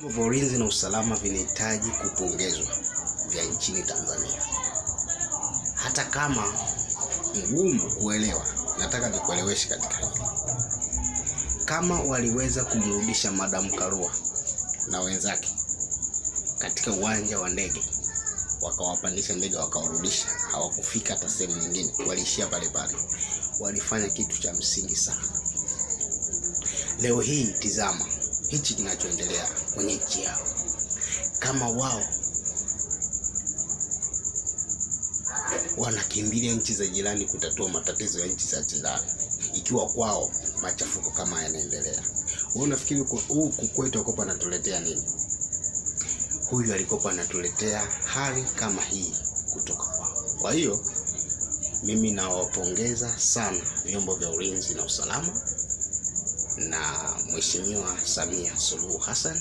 Vyombo vya ulinzi na usalama vinahitaji kupongezwa vya nchini Tanzania. Hata kama ngumu kuelewa, nataka nikueleweshe katika hili. Kama waliweza kumrudisha Madam Karua na wenzake katika uwanja wa ndege, wakawapandisha ndege wakawarudisha, hawakufika hata sehemu nyingine, waliishia pale pale. Walifanya kitu cha msingi sana. Leo hii tizama hichi kinachoendelea kwenye nchi yao. Kama wao wanakimbilia nchi za jirani kutatua matatizo ya nchi za jirani, ikiwa kwao machafuko kama yanaendelea, wewe unafikiri huku kwetu akopa anatuletea nini? Huyu alikopa anatuletea hali kama hii kutoka kwao. Kwa hiyo mimi nawapongeza sana vyombo vya ulinzi na usalama na Mheshimiwa Samia Suluhu Hassan